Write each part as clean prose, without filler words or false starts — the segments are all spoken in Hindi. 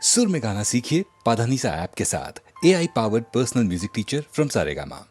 सुर में गाना सीखिए पाधानीसा ऐप के साथ। AI powered personal music teacher from Saregama.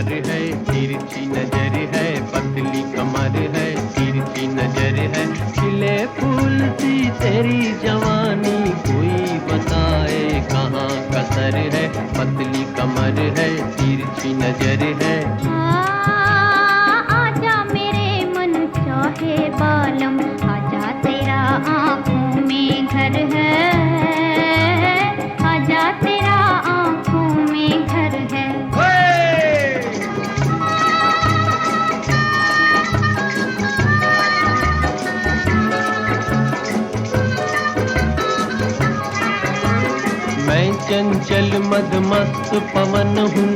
है तिरछी नजर है, पतली कमर है, तिरछी नजर है, खिले फूल सी तेरी जवानी, कोई बताए कहाँ कसर है, पतली कमर है, तिरछी नजर है। आजा मेरे मन चाहे बालम, आजा तेरा आँखों में घर है, आजा तेरा आँखों में घर है। मैं चंचल मदमस्त पवन हूँ,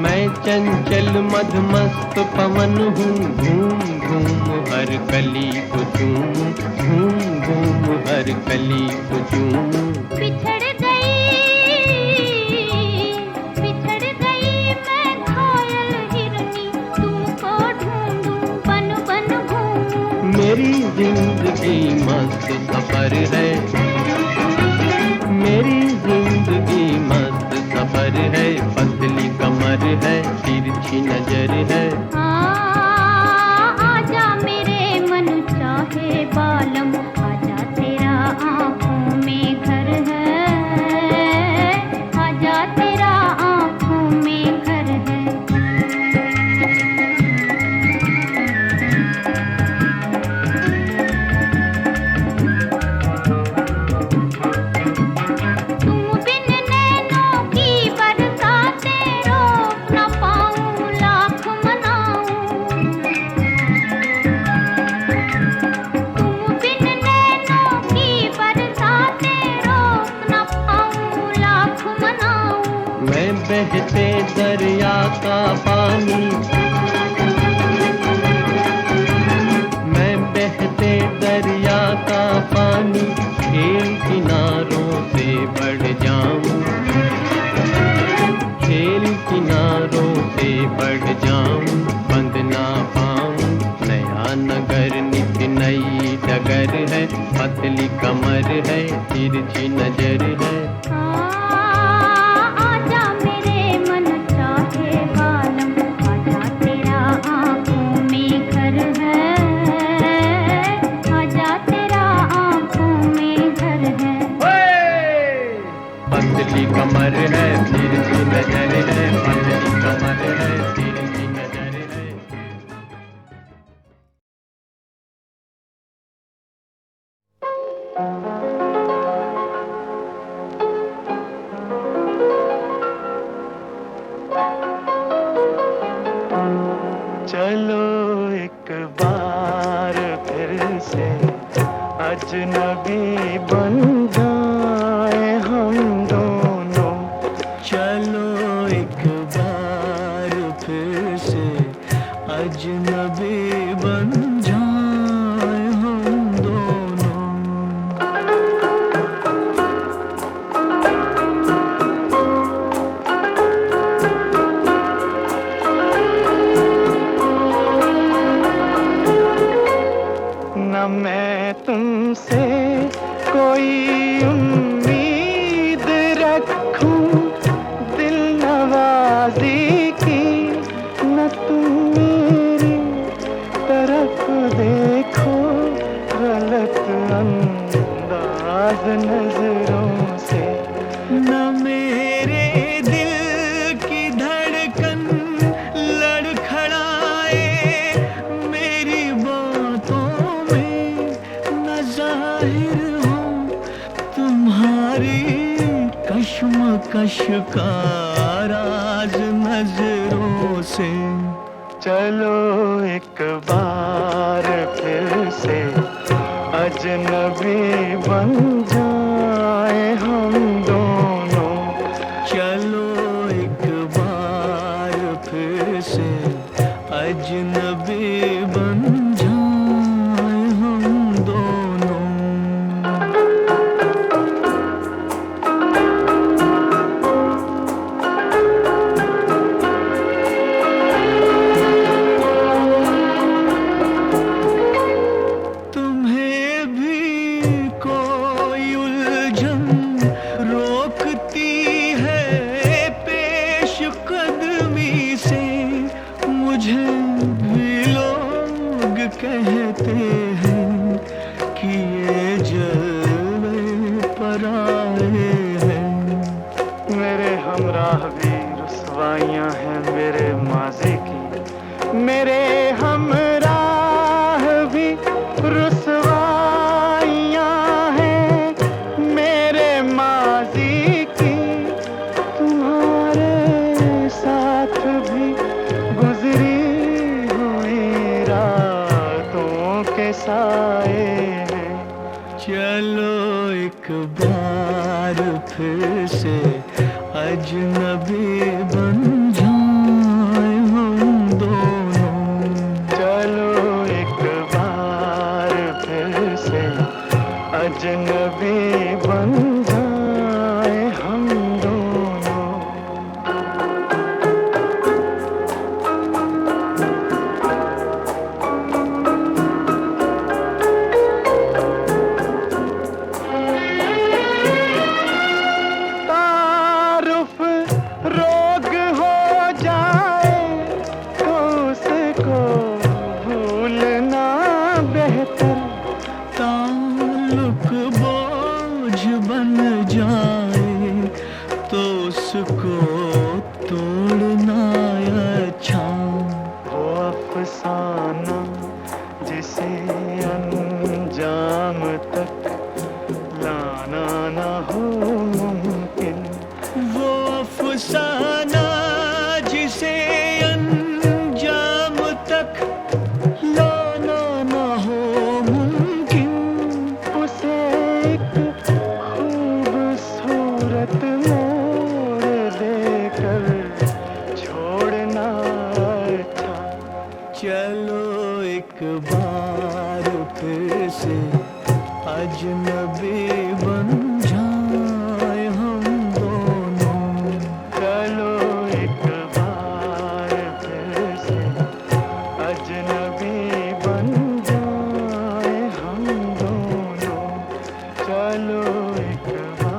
मैं चंचल मदमस्त पवन हूँ, घूम घूम हर कली को चूमूं, घूम घूम हर कली को चूमूं। बिछड़ गई मैं घायल हिरनी, तुमको ढूंढूं बन बन घूमूं। मेरी जिंदगी मस्त सफर है, मेरी जिंदगी मस्त सफर है, पतली कमर है, तिरछी नजर है। आजा मेरे मन चाहे बालम, आजा तेरा आँखों में घर है, आजा तेरा आँखों में घर है। बहते दरिया का पानी, मैं बहते दरिया का पानी, खेल किनारों से बढ़ जाऊं, खेल किनारों से बढ़ जाऊं, बंद ना पाऊं नया नगर, नित नई डगर है, पतली कमर है, तिरछी नजर है। पतली कमर है, तिरछी नजर है, पतली कमर है, तिरछी नजर है। चलो एक बार फिर से अजनबी बन जाए हम दोनों, चलो एक बार फिर से अजनबी बन जाए हम दोनों। न मैं तुमसे कोई उम्मीद रखूं दिल नवाजी की, न तुम मेरी तरफ देखो गलत अंदाज नजरों से, न मेरे दिल की धड़कन लड़खड़ाए मेरी बातों में, न जाहिर हो तुम्हारी कश्मकश का राज नजरों से। चलो एक बार फिर से अजनबी बन जाए हम आए हैं। मेरे हमराह भी रुसवाइयाँ हैं मेरे माज़ी की, मेरे हमराह भी रुसवाइयाँ हैं मेरे माज़ी की। तुम्हारे साथ भी गुजरी हुई रातों के साए हैं। चलो एक बार फिर से अजनबी बन जाए हम दोनों। चलो एक बार फिर से अजनबी बन जाए हम दोनों। तारुफ रोग हो जाए तो उसको भूलना बेहतर। ताल्लुक बोझ बन जाए तो उसको तोड़ना अच्छा। वो अफसाना जिसे अंजाम तक लाना ना हो मुमकिन। वो अफसाना जिसे अंजाम तक लाना ना हो मुमकिन। उसे एक खूबसूरत मोड़ देकर छोड़ना था। चलो एक बार फिर से अजनबी बन जाए हम दोनों। चलो एक बार फिर से अजनबी बन जाए हम दोनों। चलो एक बार।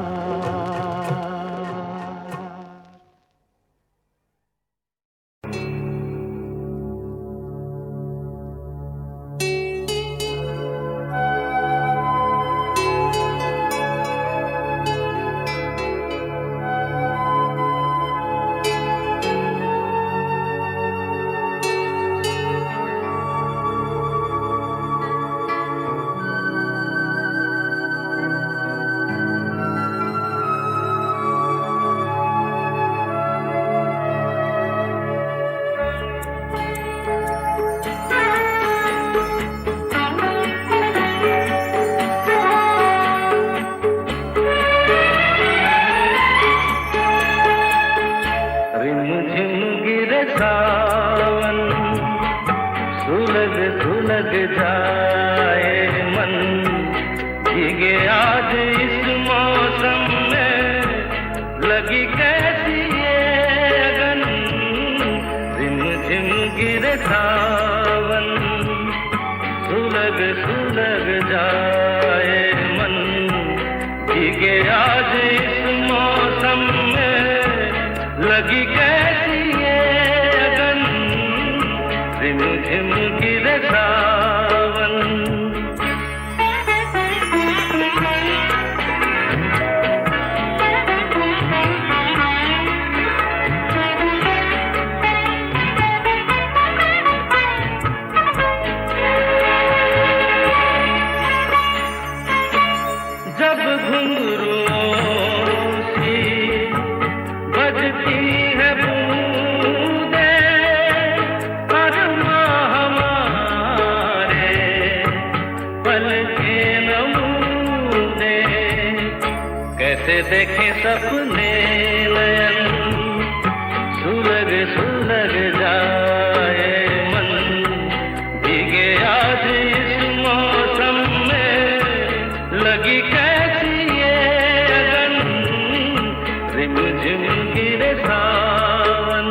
रिमझिम गिरे सावन, सुलग सुलग जाए मन, भीगे आज इस मौसम में, लगी कैसी ये अगन। रिमझिम गिरे सावन, सुलग सुलग जाए मन, भीगे आज इस मौसम में, लगी कैसी ये अगन। रिमझिम गिरे सावन। जब घुंघरूओं सी बजती है बूंदें, अरमां हमारे पलके नमूने, कैसे देखे सपने नयन, सुलग सुलग जाए मन, भीगे आज इस मौसम में, लगी कैसी ये अगन। रिमझिम गिरे सावन।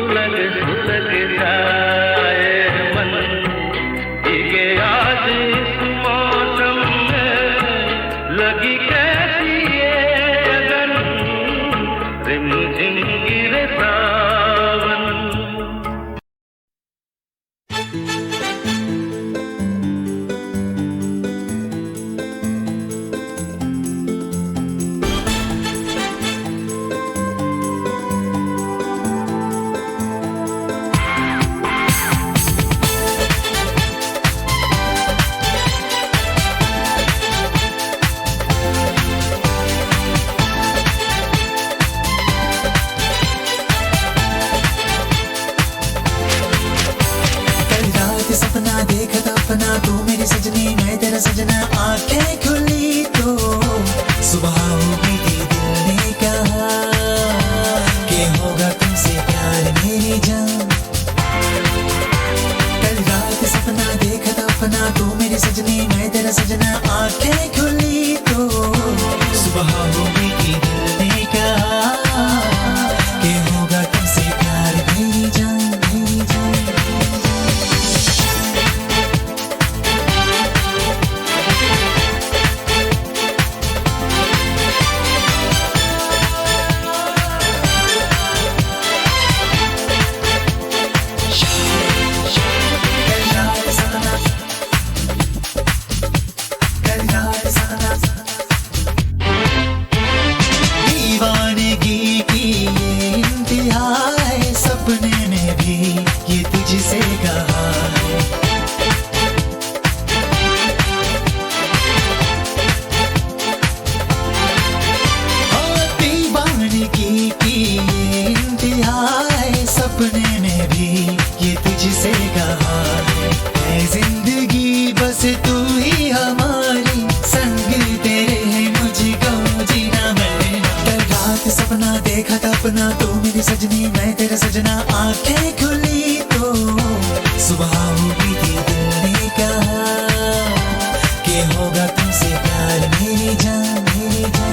सुलग सुलग जाए मन भीगे आज इस मौसम में लगी कैसी ये अगन रिमझिम गिरे सावन सपना देखा था अपना तू मेरी सजनी मैं तेरा सजना आंखें खुली तो सुबह होगी थी दिल ने कहा कि होगा तुमसे प्यार मेरी जान कल रात सपना देखा था अपना तू मेरी सजनी मैं तेरा सजना आंखें खुली तो सुबह होगी थी दिल ने कहा कि होगा तुमसे प्यार मेरी जान मेरी जान दीवानगी की ये इंतहा है सपने में भी ये तुझसे कहा है दीवानगी की ये इंतहा है सपने में भी ये तुझसे कहा है जिंदगी बस तू ही हमारी संग तेरे है मुझको जीना मरना कल रात सपना देखा था अपना तू मेरी सजनी मैं तेरा सजना आंखें खुली तो सुबह होगी थी दिल ने कहा कि होगा तुमसे प्यार मेरी जान मेरी जान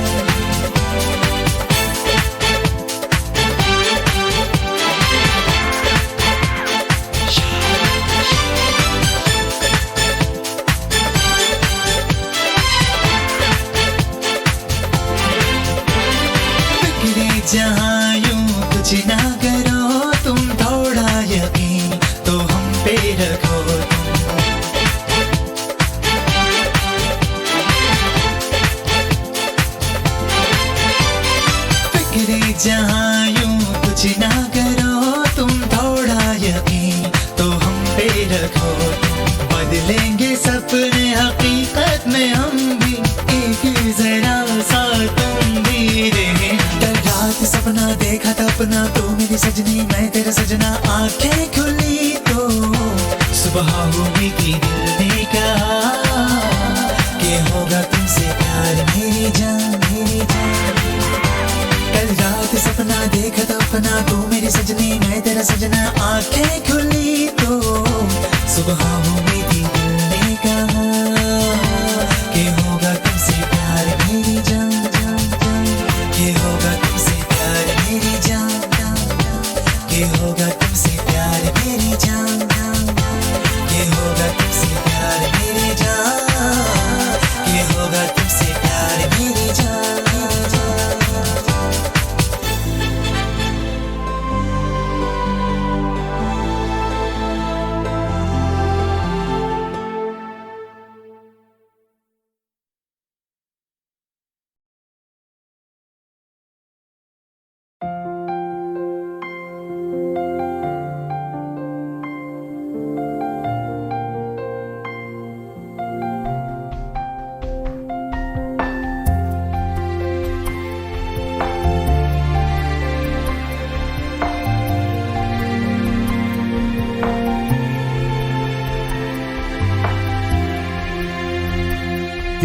जहाँ यूं कुछ ना करो तुम थोड़ा यकीन तो हम पे रखो फिक्रे जहाँ यूं कुछ ना करो तुम थोड़ा यकीन तो हम पे रखो बदलेंगे सपने हकीकत में हम भी एक जरा सा तुम भी रहे सपना देखा था अपना तू मेरी सजनी मैं तेरा सजना आंखें खुली तो सुबह होगी थी दिल ने कहा कि होगा तुमसे प्यार मेरी जान मेरी जान कल रात सपना देखा था अपना तू मेरी सजनी मैं तेरा सजना आंखें खुली तो सुबह होगी थी दिल ने कहा कि होगा तुमसे प्यार मेरी जान जान जान कि होगा तुमसे मेरी जान ये होगा तुमसे प्यार मेरी जान ये होगा तुमसे प्यार मेरी जान ये होगा तुमसे प्यार मेरी जान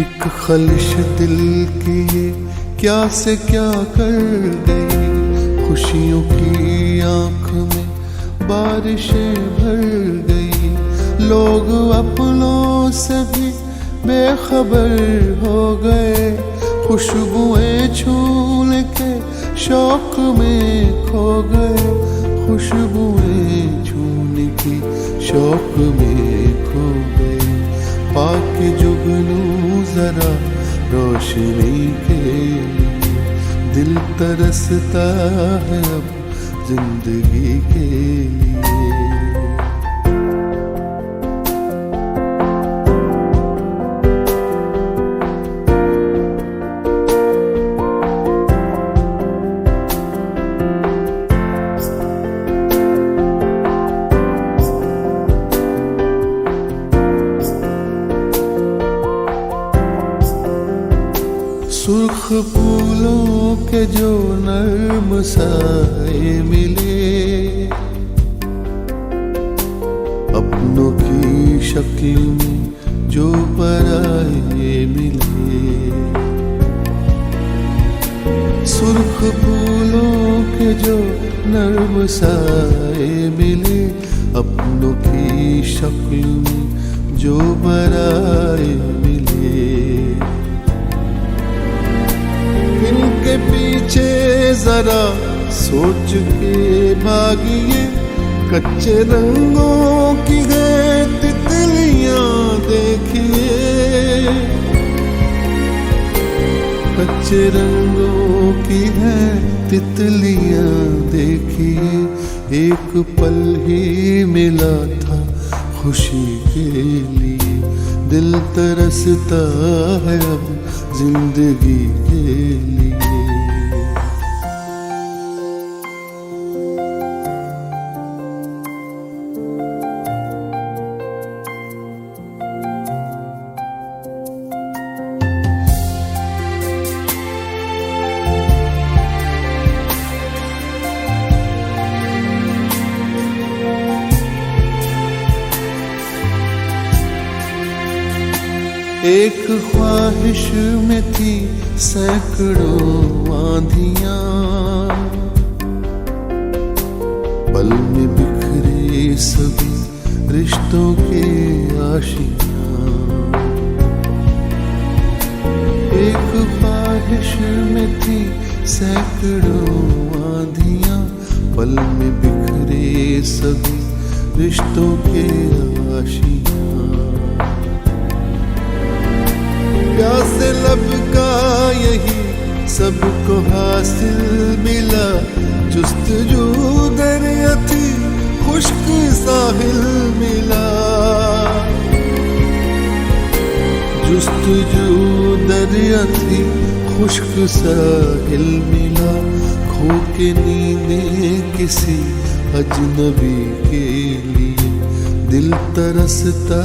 एक खलिश दिल की ये क्या से क्या कर गई, खुशियों की आंख में बारिशें भर गई। लोग अपनों से भी बेखबर हो गए, खुशबुएं छूने के शौक में खो गए। खुशबुएं छूने की शौक में खो गई। पाके जुगनू जरा रोशनी के लिए, दिल तरसता है अब जिंदगी के लिए। सुर्ख फूलों के जो नर्म साए मिले, अपनों की शक्ल में जो पराए मिले। सुर्ख फूलों के जो नर्म साए मिले, अपनों की शक्ल में जो पराए मिले। इनके पीछे जरा सोच के भागिए, कच्चे रंगों की है तितलियां देखिए। कच्चे रंगों की है तितलियां देखिए। एक पल ही मिला था खुशी के लिए, दिल तरसता है अब जिंदगी के लिए। एक ख्वाहिश में थी सैकड़ों आंधियां, पल में बिखरे सभी रिश्तों के आशियां। एक ख्वाहिश में थी सैकड़ों आंधियां, पल में बिखरे सभी रिश्तों के आशियां। प्यासे लब का यही सबको हासिल मिला, जुस्तजू दरिया थी खुश्क साहिल मिला। जुस्तजू दरिया थी खुश्क साहिल मिला। खो के नींदें किसी अजनबी के लिए, दिल तरसता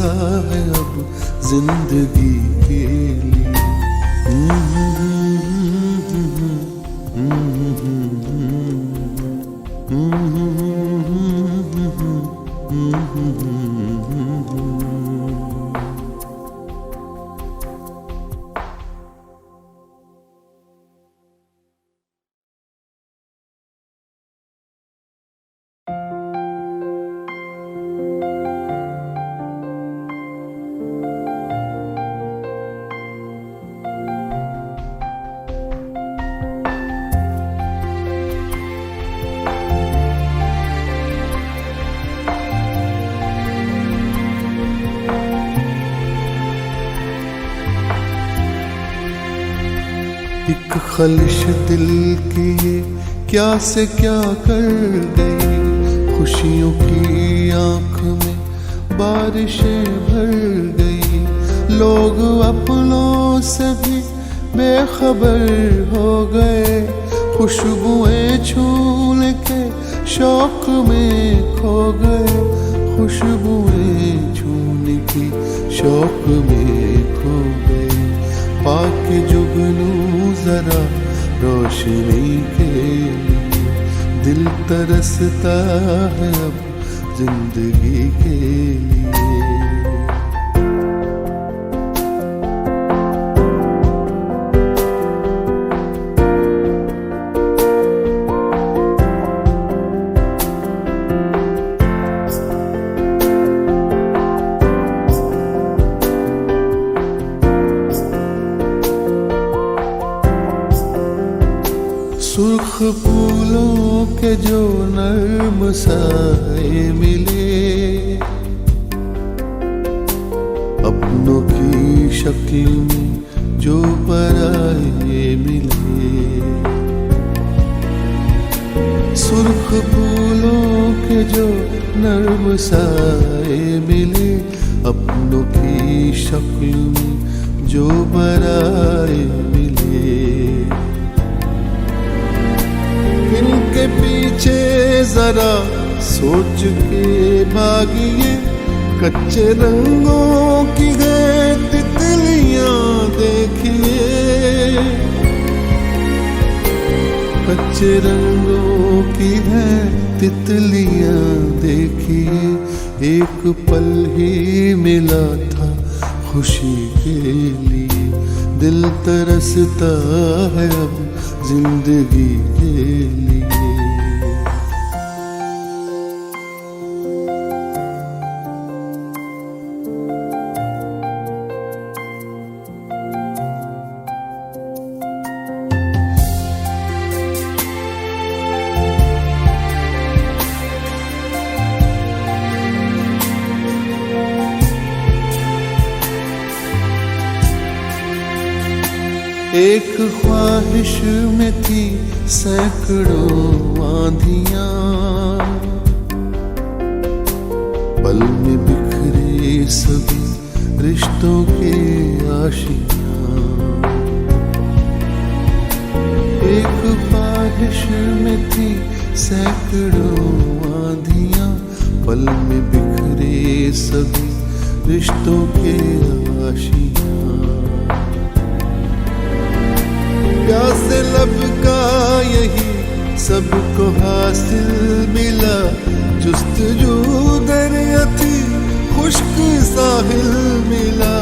है अब जिंदगी के लिए। एक खलिश दिल की ये क्या से क्या कर गई, खुशियों की आंख में बारिशें भर गई। लोग अपनों से भी बेखबर हो गए, खुशबुएं छूने के शौक में खो गए। खुशबुएं छूने की शौक में खो गए। पाके जुगनू जरा रोशनी के लिए, दिल तरसता है अब जिंदगी के लिए। सुर्ख फूलों के जो नर्म मिले, अपनों की शक्ल में जो पराए मिले, सुर्ख फूलों के जो नर्म साए मिले, अपनों की शक्ल में जो पराए मिले। इनके पीछे जरा सोच के भागिए, कच्चे रंगों की है तितलियां देखिए, कच्चे रंगों की है तितलियां देखिए। एक पल ही मिला था खुशी के लिए, दिल तरसता है अब जिंदगी के लिए। एक ख्वाहिश में थी सैकड़ों आंधियां, पल में बिखरे सभी रिश्तों के आशियां। एक ख्वाहिश में थी सैकड़ों आंधियां, पल में बिखरे सभी रिश्तों के आशियां। प्यासे लब का यही सबको हासिल मिला, जुस्तजू दरिया थी खुश्क साहिल मिला,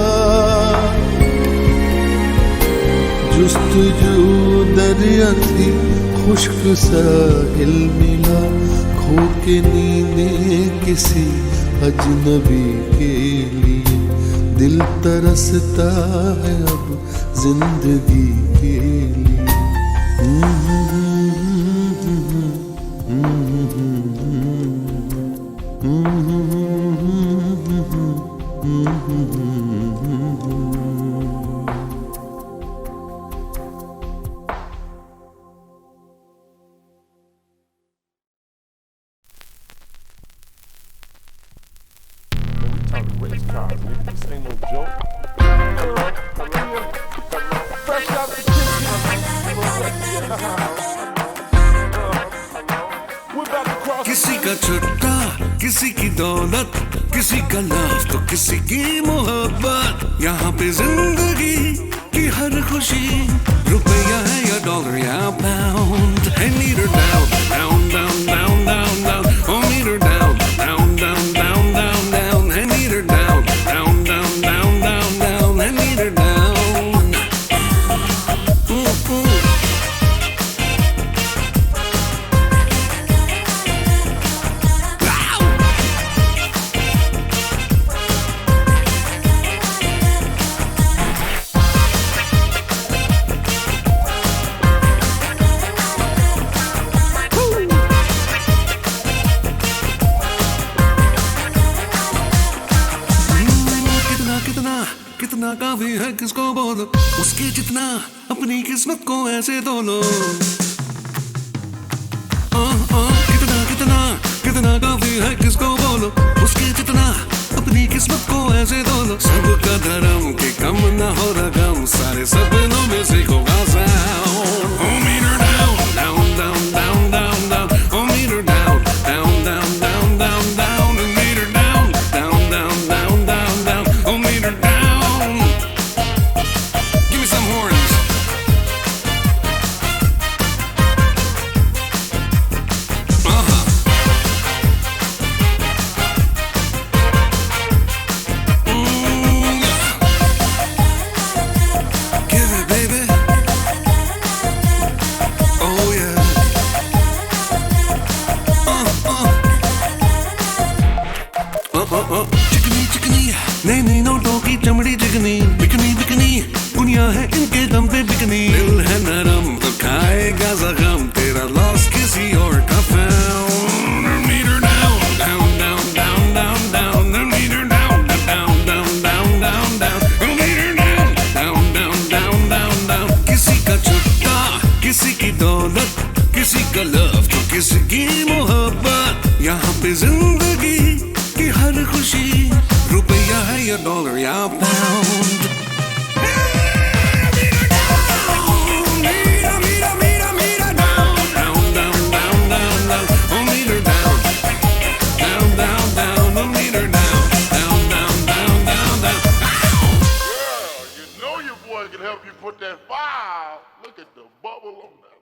जुस्तजू दरिया थी खुश्क साहिल मिला। खो के नींदे किसी अजनबी के लिए, दिल तरसता है अब जिंदगी के लिए। किसी का छुट्टा, किसी की दौलत, किसी का लव तो किसी की मोहब्बत। यहाँ पे जिंदगी की हर खुशी रुपया है या डॉलर या pound. I need her down, down, down, down, down, down. Oh, need her down, down, down, down, down, down. I need her down, down, down, down, down, down. I need her down. कितना काफी है किसको बोलो, उसके जितना अपनी किस्मत को ऐसे धो लो। कितना कितना कितना काफी है किसको बोलो, उसके जितना अपनी किस्मत को ऐसे धो लो। सबका धर्म के कम ना हो रकम, सारे सपनों में से होगा sound. Oh, meet her down, down, down, down, down, down. Oh, meet her down, down, down, down, down, down. And meet her down, down, down, down, down, down. Oh, meet her down. Give me some horns. Give it, baby. Oh yeah. चिकनी चिकनी नई नई नोटों की चमड़ी चिकनी, बिकनी बिकनी दुनिया है इनके दम पे बिकनी। दिल है नरम तो खाएगा जख्म, तेरा लॉस किसी और का found. Meet her down, किसी की मोहब्बत, यहाँ पे जिंदगी की हर खुशी, रुपया है या डॉलर या pound. Help you put that fire. Look at the bubble on that.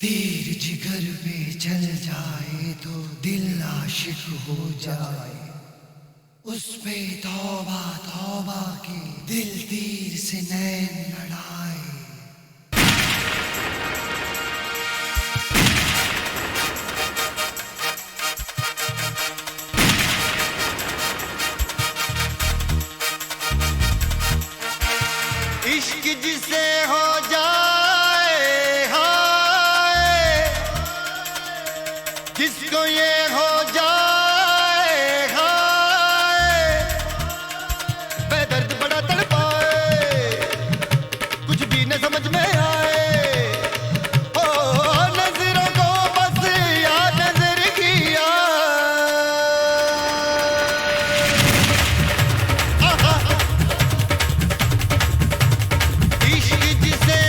तीर जिगर पे चल जाए तो दिल आशिक हो जाए, उस पे तौबा तौबा के दिल तीर से नैन लड़ाए। इश्क जिसे हो जाए हाय, जिसको ये हो जाए हाय, बेदर्द बड़ा तड़पाए, कुछ भी न समझ में आए। ओ नजरों को बस याद नजर किया, इश्क जिसे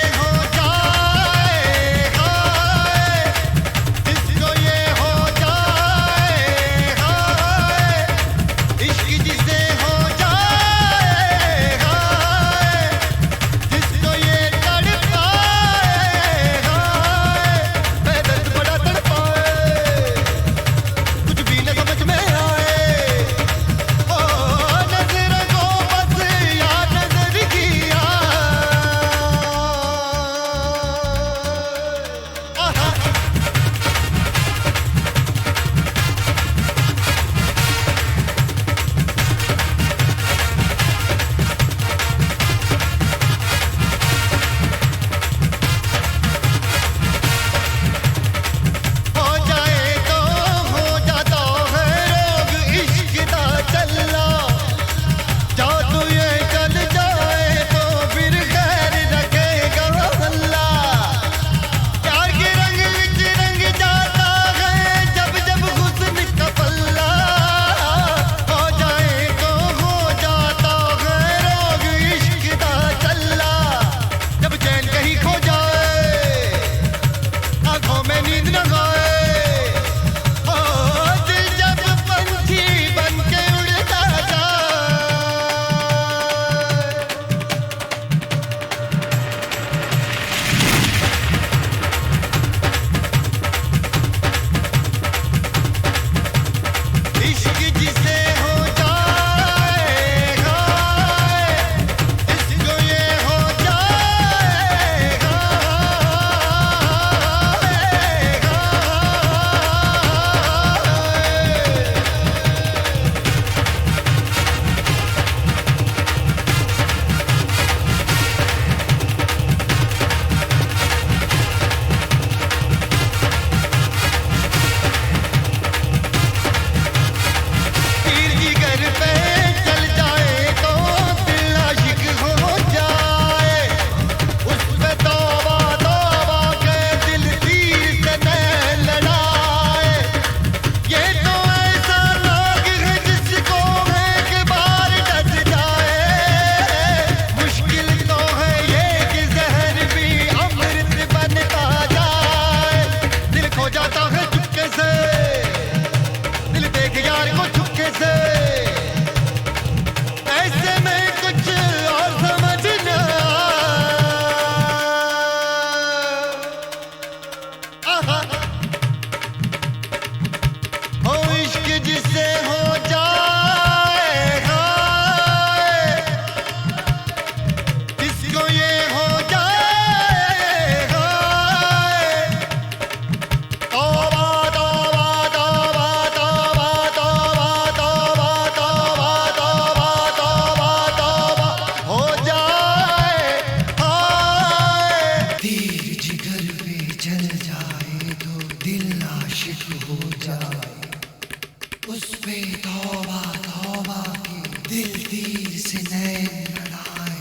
नींद न सोए, ओ दिल जब पंछी बन के उड़ता जाए। इश्क जिसे हो जाएगा, इसको ये हो जाएगा, तीर जिगर पे चल जाए तो दिल आशिक हो जाए, उस पे तौबा तौबा के दिल तीर से न लड़ाए। ये तो ऐसा नाग है जिसको एक बार डस जाए, मुश्किल तो है ये कि जहर भी अमृत बनता जाए। दिल खो जाता है चुपके से, दिल देख यार को चुपके से, ऐसे में कुछ और समझना। आहा, हो इश्क जिसे हो जाएगा, इसको ये हो जाएगा। तौबा तौबा तौबा तौबा तौबा तौबा तौबा तौबा तौबा तौबा हो जाए। हाय तीर जिगर पे चल जाए तो दिल आशिक हो जाए, उस पे तौबा तौबा के दिल तीर से नैन लड़ाए।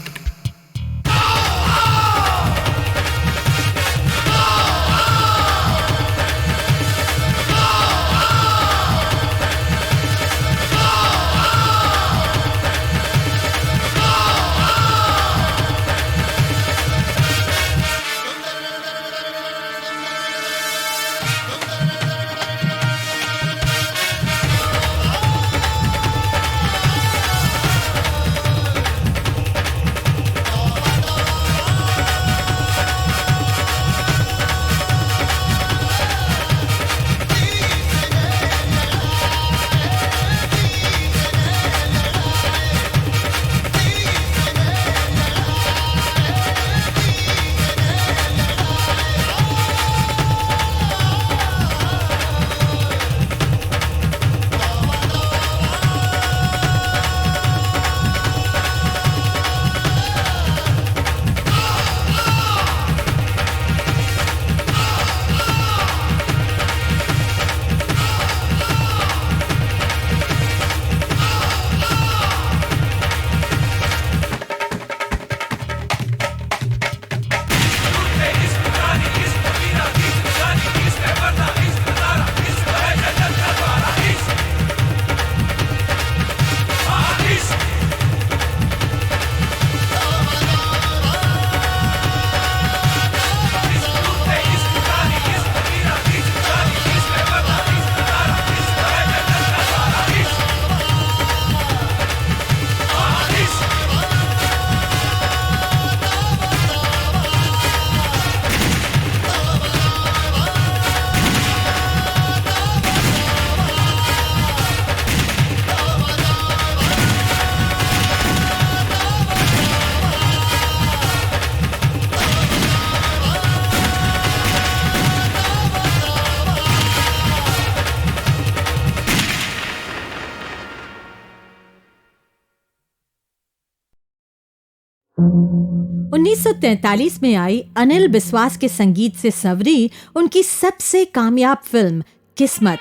उन्नीस 1943 में आई अनिल बिस्वास के संगीत से सवरी उनकी सबसे कामयाब फिल्म किस्मत।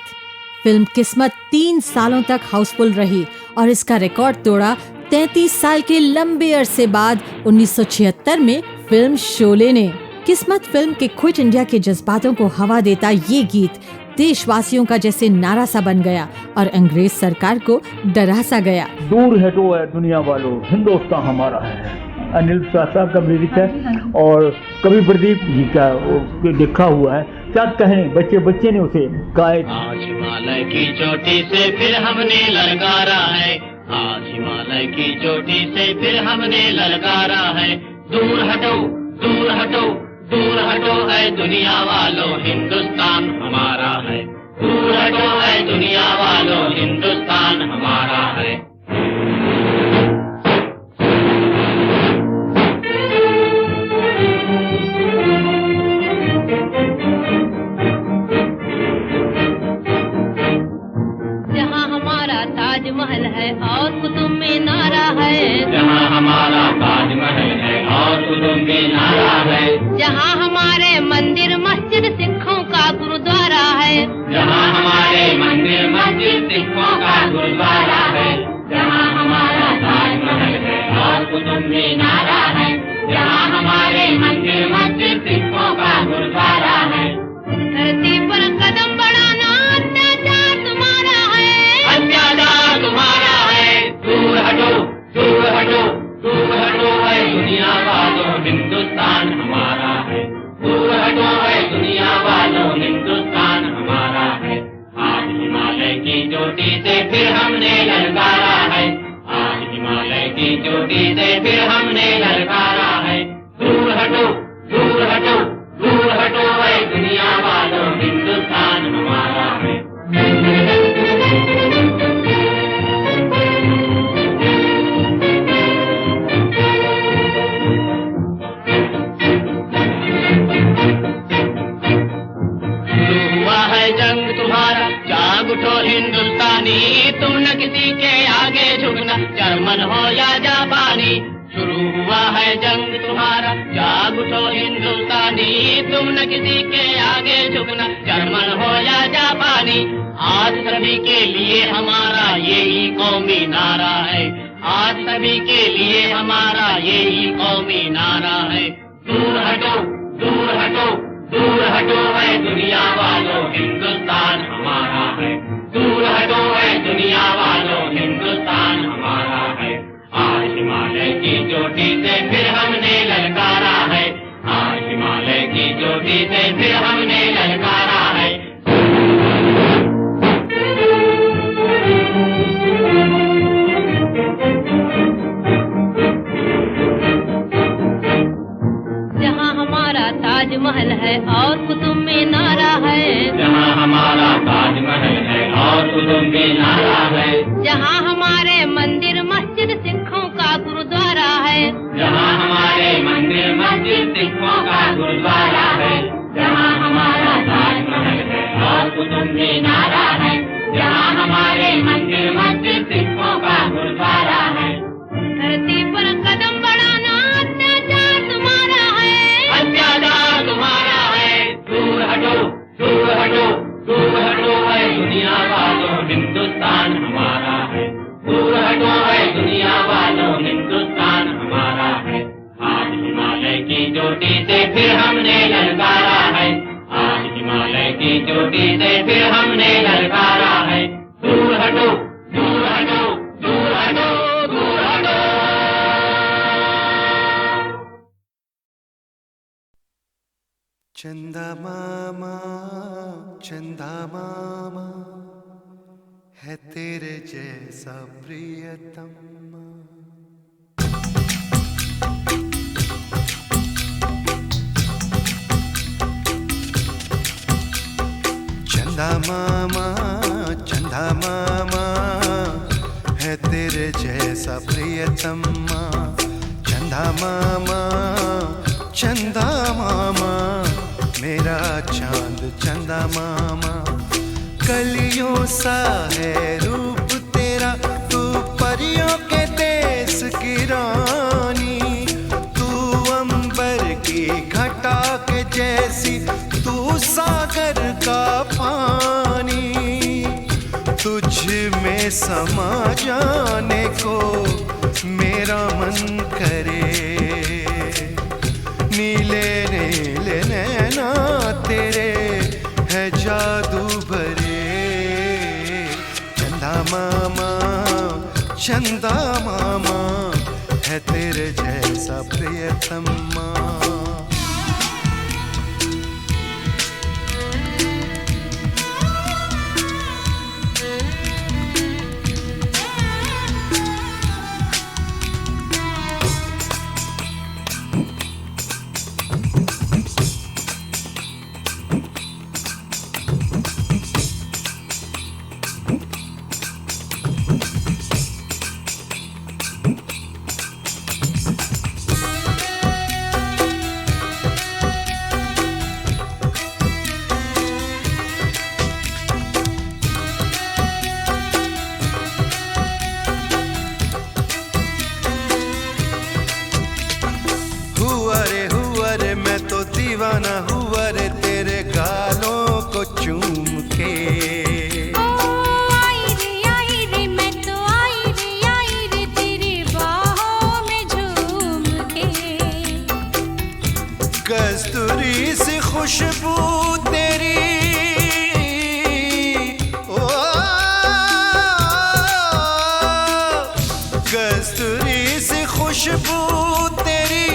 फिल्म किस्मत 3 सालों तक हाउसफुल रही और इसका रिकॉर्ड तोड़ा 33 साल के लंबे अरसे बाद 1976 में फिल्म शोले ने। किस्मत फिल्म के क्विट इंडिया के जज्बातों को हवा देता ये गीत देशवासियों का जैसे नारा सा बन गया और अंग्रेज सरकार को डरा सा गया। दूर है तो है दुनिया वालों, हिंदुस्तान हमारा है। अनिल साहब का म्यूजिक है और कवि प्रदीप जी का देखा हुआ है। क्या कहें बच्चे बच्चे ने उसे गाए। आज हिमालय की चोटी से फिर हमने ललकारा है, आज हिमालय की चोटी से फिर हमने ललकारा है। दूर हटो दूर हटो दूर हटो है दुनिया वालों, हिंदुस्तान हमारा है। दूर हटो है दुनिया वालों, हिंदुस्तान हमारा है। जहाँ हमारा ताजमहल है और कुतुब मीनारा है, जहाँ हमारा ताजमहल है और कुतुब मीनारा है। जहाँ हमारे मंदिर मस्जिद सिखों का गुरुद्वारा है, जहाँ हमारे मंदिर मस्जिद सिखों का गुरुद्वारा है। जहाँ हमारा ताजमहल है और कुतुब मीनारा है, जहाँ हमारे मंदिर मस्जिद सिखों का गुरुद्वारा है। धरती पर कदम बढ़ाना अत्याचार तुम्हारा है, अत्याचार तुम्हारा है। दूर हटो दूर हटो दूर हटो है दुनिया वालों, हिंदुस्तान हमारा है। दूर हटो है दुनिया वालों, हिंदुस्तान हमारा है। आज हिमालय की चोटी से फिर हमने ललकारा है, आज हिमालय की चोटी से फिर हमने ललकारा है। दूर हटो दूर हटो दूर हटो है दुनिया वालों, हिंदुस्तान हमारा है। जंग तुम्हारा जाग उठो हिंदुस्तानी, तुम न किसी के आगे झुकना, जर्मन हो या जापानी। शुरू हुआ है जंग तुम्हारा जाग उठो हिंदुस्तानी, तुम न किसी के आगे झुकना, जर्मन हो या जापानी। आज सभी के लिए हमारा यही कौमी नारा है, आज सभी के लिए हमारा यही कौमी नारा है। दूर हटो दूर हटो दूर हटो है दुनिया वालों, हिंदुस्तान हमारा है। दूर हटो है दुनिया वालों, हिंदुस्तान हमारा है। आज हिमालय की चोटी से फिर हमने ललकारा है, आज हिमालय की चोटी से फिर हमने ललकारा है। जहाँ हमारा ताजमहल है और कुतुब मीनारा है, जहाँ हमारा ताजमहल है और कुतुब मीनारा है। जहाँ हमारे मंदिर मस्जिद सिखों का गुरुद्वारा है, जहाँ हमारे मंदिर मस्जिद सिखों का गुरुद्वारा है। जहाँ हमारा ताजमहल है और कुतुब मीनारा है, जहाँ हमारे मंदिर मस्जिद सिखों का गुरुद्वारा है। धरती पर कदम बढ़ाना अत्याचार तुम्हारा है, अत्याचार तुम्हारा है। दूर हटो दूर हटो दूर हटो है दुनिया वालों, हिंदुस्तान हमारा है। दूर हटो है दुनिया वालों, हिंदुस्तान हमारा है। आज हिमालय की चोटी से फिर हमने ललकारा है, आज हिमालय की चोटी से फिर हमने ललकारा है। दूर हटो दूर हटो दूर हटो दूर हटो। चंदा मामा है तेरे जैसा प्रियतम। चंदा मामा है तेरे जैसा प्रियतम। चंदा मामा मेरा चांद चंदा मामा। कलियों सा है रूप तेरा, तू परियों के देश की रानी। तू अंबर की घटा के जैसी, तू सागर का पानी। तुझ में समा जाने को मेरा मन करे। नीले नीले नैना तेरे है जादू भरे। चंदा मामा है तेरे जैसा प्रियतमा। खुशबू तेरी, ओ कस्तूरी सी खुशबू तेरी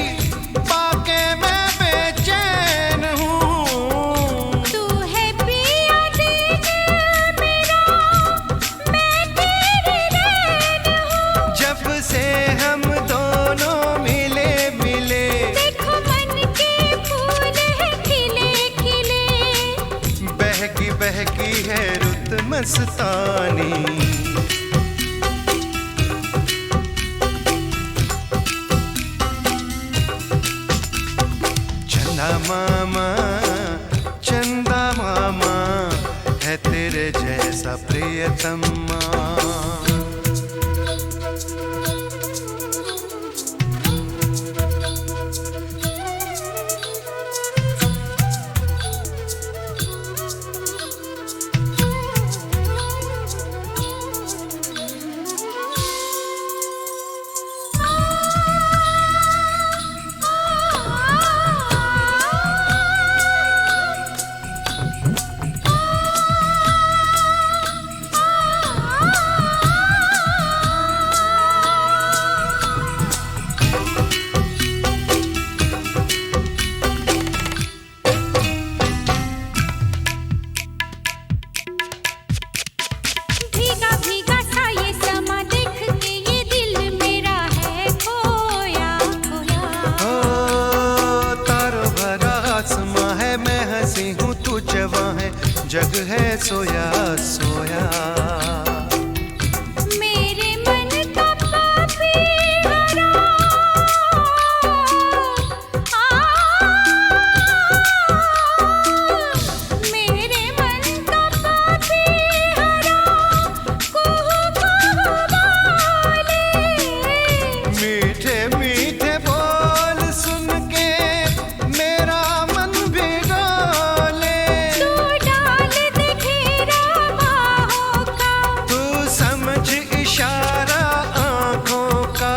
पाके मैं बेचैन हूँ। तू है पिया दिल मेरा, मैं तेरी रैन हूँ। जब से हम दोनों मिले मिले, देखो मन के फूल है खिले खिले। बहकी है रुत मस्तानी। चंदा मामा है तेरे जैसा प्रियतमा। भीगा भीगा सा ये समा देख के ये दिल मेरा है खोया खोया। ओ तारों भरा आसमां है, मैं हंसी हूँ तू जवां है, जग है सोया सोया। मेरे मन का पापी हरा, मेरे मन का पापी हरा, कुहू कुहू बोले। मीठे मीठे बोल सुन के मेरा मन भी डोले। तू डाल दे घेरा बाहों का, तू समझ इशारा आँखों का।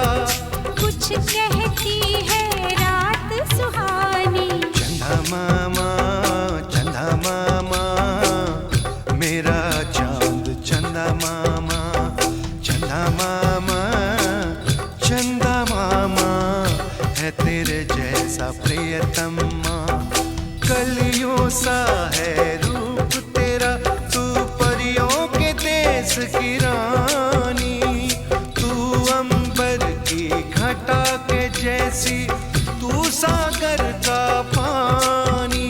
कुछ कहती है रात सुहानी। चंदा मामा मेरा चांद, चंदा मामा है तेरे जैसा प्रियतमा। कलियों सा है रूप तेरा, तू परियों के देश की रानी। तू अंबर की घटा के जैसी, तू सागर का पानी।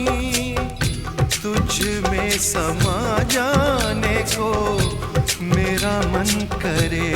तुझ में समा जाने को मेरा मन करे।